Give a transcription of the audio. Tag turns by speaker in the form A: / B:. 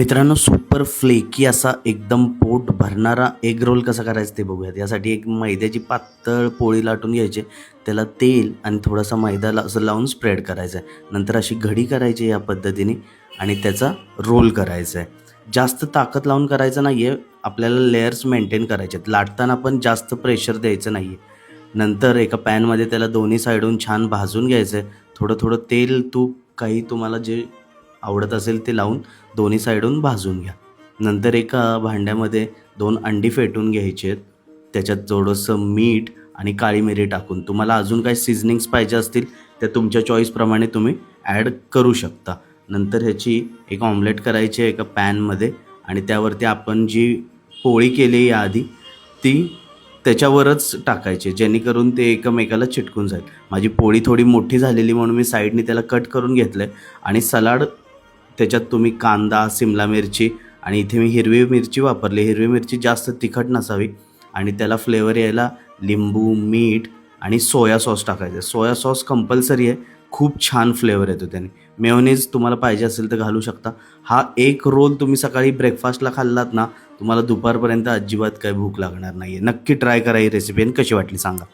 A: मित्रांनो, super flaky असा एकदम पोट भरणारा एग रोल कसा करायचा ते बघूयात. यासाठी एक मैद्याची पातळ पोळी लाटून घ्यायची, त्याला तेल आणि थोडासा मैदा असं लावून स्प्रेड करायचं आहे. नंतर अशी घडी करायची या पद्धतीने आणि त्याचा रोल करायचा आहे. जास्त ताकद लावून करायचं नाही आहे, आपल्याला लेयर्स मेंटेन करायचे आहेत. लाटताना पण जास्त प्रेशर द्यायचं नाही आहे. नंतर एका पॅनमध्ये त्याला दोन्ही साईडून छान भाजून घ्यायचं आहे. थोडं थोडं तेल, तूप काही तुम्हाला जे आवडत असेल ते लावून दोन्ही साईडून भाजून घ्या. नंतर एका भांड्यामध्ये 2 अंडी फेटून घ्यायची आहेत. त्याच्यात थोडंसं मीठ आणि काळी मिरी टाकून तुम्हाला अजून काही सीझनिंग्स पाहिजे असतील त्या तुमच्या चॉईसप्रमाणे तुम्ही ॲड करू शकता. नंतर ह्याची एक ऑमलेट करायची आहे एका पॅनमध्ये आणि त्यावरती आपण जी पोळी केली याआधी ती त्याच्यावरच टाकायची, जेणेकरून ते एकमेकाला चिटकून जाईल. माझी पोळी थोडी मोठी झालेली म्हणून मी साईडनी त्याला कट करून घेतलं आहे आणि सलाड त्याच्यात तुम्ही कांदा, सिमला मिरची आणि इथे मी हिरवी मिरची वापरली. हिरवी मिरची जास्त तिखट नसावी आणि त्याला फ्लेवर यायला लिंबू, मीठ आणि सोया सॉस टाकायचं. सोया सॉस कंपल्सरी आहे, खूप छान फ्लेवर येतो त्याने. मेयोनीज तुम्हाला पाहिजे असेल तर घालू शकता. हा एक रोल तुम्ही सकाळी ब्रेकफास्टला खाल्लात ना, तुम्हाला दुपारपर्यंत अजिबात काही भूक लागणार नाही आहे. नक्की ट्राय करा ही रेसिपी आणि कशी वाटली सांगा.